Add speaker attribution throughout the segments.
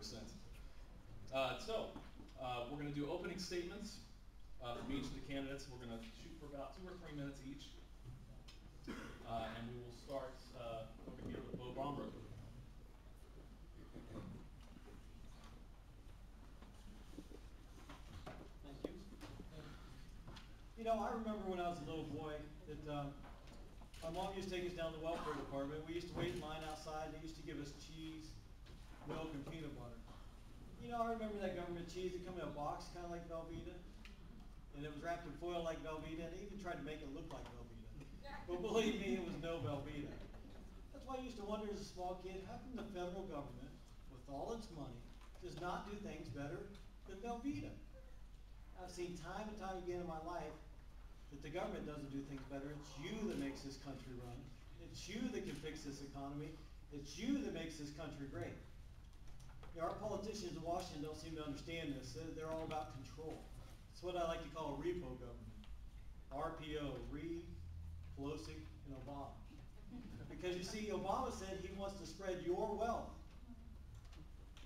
Speaker 1: ever since. We're going to do opening statements from each of the candidates. We're going to shoot for about 2 or 3 minutes each. And we will start over here with Bo Bromberg.
Speaker 2: Thank you. You know, I remember when I was a little boy that my mom used to take us down to the welfare department. We used to wait in line outside. They used to give us cheese, milk, and peanut butter. You know, I remember that government cheese. It come in a box, kind of like Velveeta. And it was wrapped in foil like Velveeta. And they even tried to make it look like Velveeta. But believe me, it was no Velveeta. That's why I used to wonder as a small kid, how come the federal government, with all its money, does not do things better than Velveeta? I've seen time and time again in my life that the government doesn't do things better. It's you that makes this country run. It's you that can fix this economy. It's you that makes this country great. You know, our politicians in Washington don't seem to understand this. They're all about control. It's what I like to call a repo government. RPO, Reid, Pelosi, and Obama. Because you see, Obama said he wants to spread your wealth.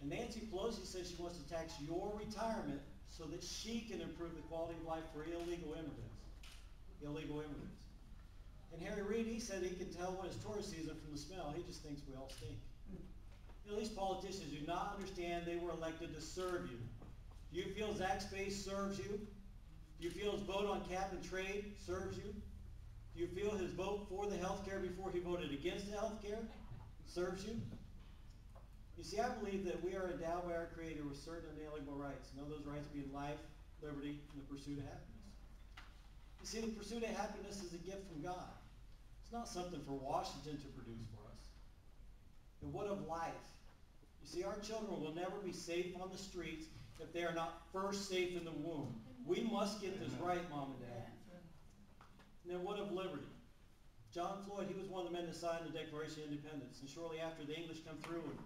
Speaker 2: And Nancy Pelosi says she wants to tax your retirement so that she can improve the quality of life for illegal immigrants. And Harry Reid, he said he can tell when it's tourist season from the smell. He just thinks we all stink. You know, these politicians do not understand they were elected to serve you. Do you feel Zach Space serves you? Do you feel his vote on cap and trade serves you? Do you feel his vote for the health care before he voted against the health care serves you? You see, I believe that we are endowed by our Creator with certain inalienable rights. And those rights being life, liberty, and the pursuit of happiness. You see, the pursuit of happiness is a gift from God. It's not something for Washington to produce for us. And what of life? You see, our children will never be safe on the streets if they are not first safe in the womb. We must get this right, Mom and Dad. And then what of liberty? John Floyd, he was one of the men that signed the Declaration of Independence. And shortly after, the English come through and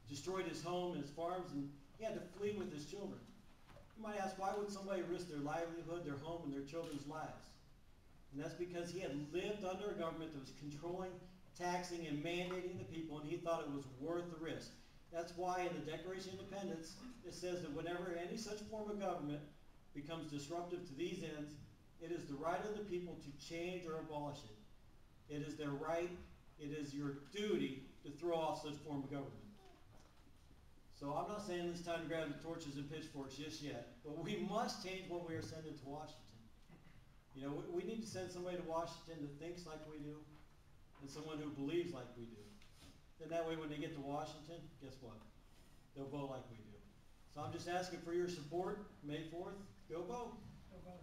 Speaker 2: destroyed his home and his farms, and he had to flee with his children. You might ask, why would somebody risk their livelihood, their home, and their children's lives? And that's because he had lived under a government that was controlling, taxing, and mandating the people, and he thought it was worth the risk. That's why in the Declaration of Independence, it says that whenever any such form of government becomes disruptive to these ends, it is the right of the people to change or abolish it. It is their right, it is your duty to throw off such form of government. So I'm not saying it's time to grab the torches and pitchforks just yet, but we must change what we are sending to Washington. You know, we need to send somebody to Washington that thinks like we do and someone who believes like we do. Then that way when they get to Washington, guess what? They'll vote like we do. So I'm just asking for your support. May 4th, go vote. Go vote.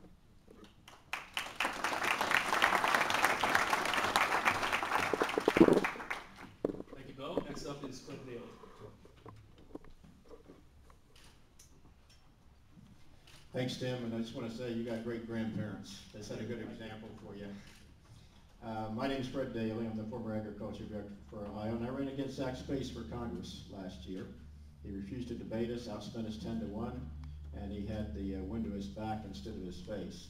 Speaker 1: Thank you, Bo. Next up is Fred Daly.
Speaker 3: Thanks, Tim, and I just want to say you got great grandparents. They set a good example for you. My name is Fred Daly. I'm the former agriculture director for Ohio, and I ran against Zach Space for Congress last year. He refused to debate us, outspent us 10-1, and he had the wind to his back instead of his face.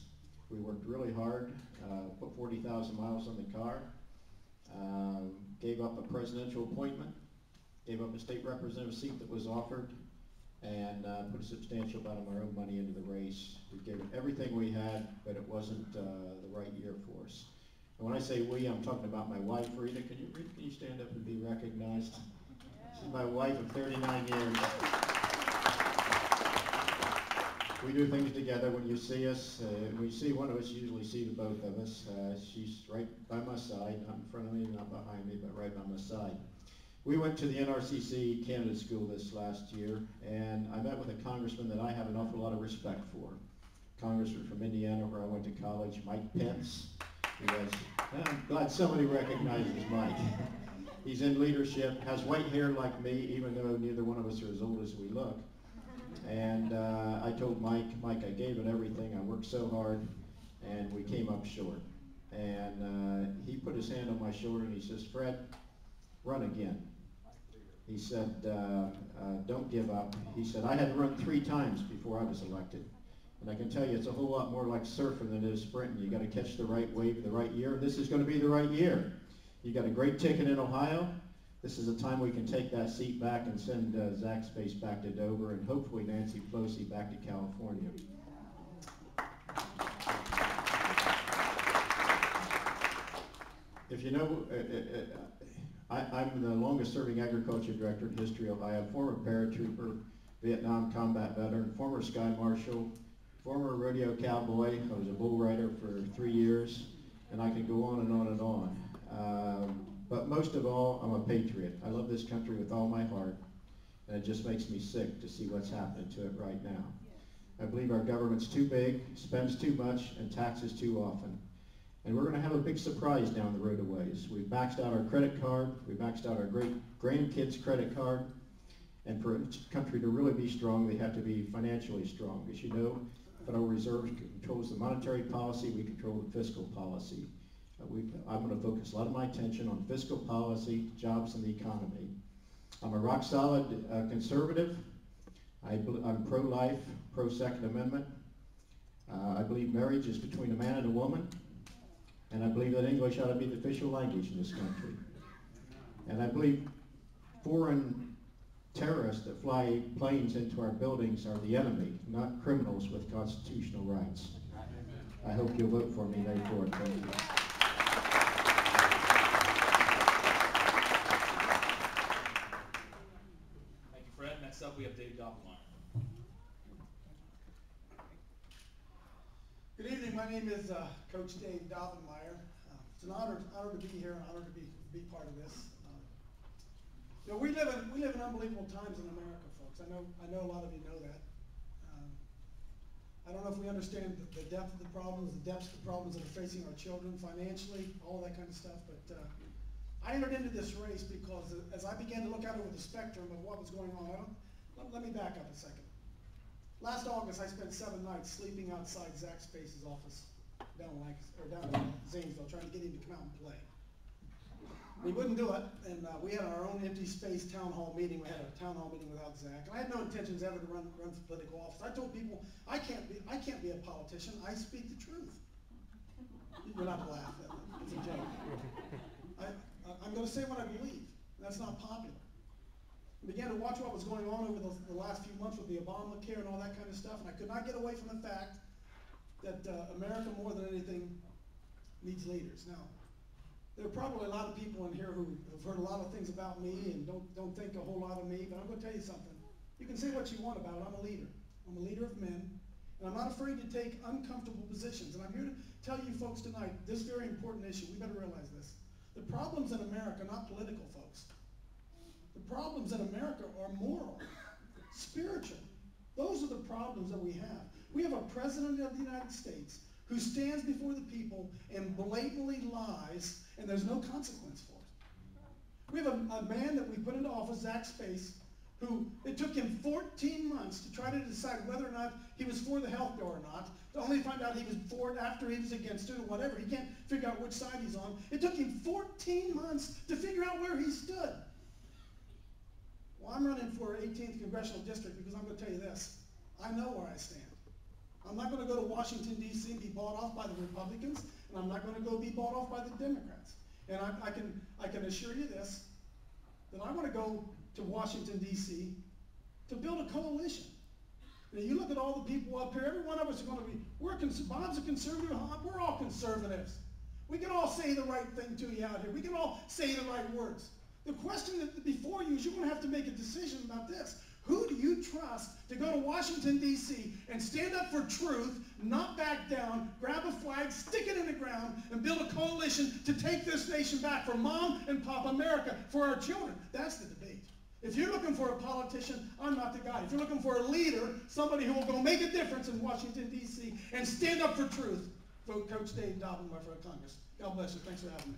Speaker 3: We worked really hard, put 40,000 miles on the car, gave up a presidential appointment, gave up a state representative seat that was offered, and put a substantial amount of our own money into the race. We gave it everything we had, but it wasn't the right year for us. And when I say we, I'm talking about my wife, Rita. Can you stand up and be recognized? She's my wife of 39 years. We do things together. When you see us, when you see one of us, you usually see the both of us. She's right by my side, not in front of me, not behind me, but right by my side. We went to the NRCC candidate school this last year, and I met with a congressman that I have an awful lot of respect for. Congressman from Indiana, where I went to college, Mike Pence. I'm glad somebody recognizes Mike. He's in leadership, has white hair like me, even though neither one of us are as old as we look. And I told Mike, I gave it everything. I worked so hard, and we came up short. And he put his hand on my shoulder and he says, Fred, run again. He said, don't give up. He said, I had to run 3 times before I was elected. And I can tell you it's a whole lot more like surfing than it is sprinting. You got to catch the right wave in the right year. This is going to be the right year. You got a great ticket in Ohio. This is a time we can take that seat back and send Zach Space back to Dover and hopefully Nancy Pelosi back to California. If you know, I'm the longest serving agriculture director in history of Ohio, former paratrooper, Vietnam combat veteran, former sky marshal, former rodeo cowboy. I was a bull rider for 3 years, and I can go on and on and on. But most of all, I'm a patriot. I love this country with all my heart, and it just makes me sick to see what's happening to it right now. I believe our government's too big, spends too much, and taxes too often. And we're going to have a big surprise down the road a ways. We've maxed out our credit card, we've maxed out our great-grandkids' credit card, and for a country to really be strong, they have to be financially strong. As you know, the Federal Reserve controls the monetary policy, we control the fiscal policy. I'm going to focus a lot of my attention on fiscal policy, jobs, and the economy. I'm a rock-solid conservative. I'm pro-life, pro-Second Amendment. I believe marriage is between a man and a woman. And I believe that English ought to be the official language in this country. And I believe foreign terrorists that fly planes into our buildings are the enemy, not criminals with constitutional rights. I hope you'll vote for me May 4th. Thank you.
Speaker 1: Thank you, Fred. Next up, we have Dave Doppelmayr.
Speaker 4: Good evening. My name is Coach Dave Doppelmayr. It's an honor to be here, an honor to be part of this. You know, we live in unbelievable times in America, folks. I know a lot of you know that. I don't know if we understand the depth of the problems, the depths of the problems that are facing our children financially, all that kind of stuff. But I entered into this race because as I began to look out over the spectrum of what was going on, let me back up a second. Last August, I spent 7 nights sleeping outside Zach Space's office down in Zanesville, trying to get him to come out and play. He wouldn't do it, and we had our own empty space town hall meeting. We had a town hall meeting without Zach, and I had no intentions ever to run for political office. I told people I can't be a politician. I speak the truth. You're not to laugh at it. It's a joke. I'm going to say what I believe. That's not popular. I began to watch what was going on over the last few months with the Obamacare and all that kind of stuff, and I could not get away from the fact that America, more than anything, needs leaders. Now, there are probably a lot of people in here who have heard a lot of things about me and don't think a whole lot of me, but I'm going to tell you something. You can say what you want about it. I'm a leader. I'm a leader of men, and I'm not afraid to take uncomfortable positions. And I'm here to tell you folks tonight this very important issue. We better realize this. The problems in America are not political, folks. The problems in America are moral, spiritual. Those are the problems that we have. We have a president of the United States who stands before the people and blatantly lies, and there's no consequence for it. We have a man that we put into office, Zach Space, who it took him 14 months to try to decide whether or not he was for the health bill or not, to only find out he was for it after he was against it or whatever. He can't figure out which side he's on. It took him 14 months to figure out where he stood. Well, I'm running for 18th Congressional District because I'm going to tell you this. I know where I stand. I'm not going to go to Washington, D.C. and be bought off by the Republicans, and I'm not going to go be bought off by the Democrats. And I can assure you this, that I want to go to Washington, D.C. to build a coalition. Now, you look at all the people up here, every one of us are going to be, Bob's a conservative, we're all conservatives. We can all say the right thing to you out here. We can all say the right words. The question that before you is you're going to have to make a decision about this. Who do you trust to go to Washington, D.C. and stand up for truth, not back down, grab a flag, stick it in the ground, and build a coalition to take this nation back for Mom and Pop America, for our children? That's the debate. If you're looking for a politician, I'm not the guy. If you're looking for a leader, somebody who will go make a difference in Washington, D.C. and stand up for truth, vote Coach Dave Doppelmayr for Congress. God bless you. Thanks for having me.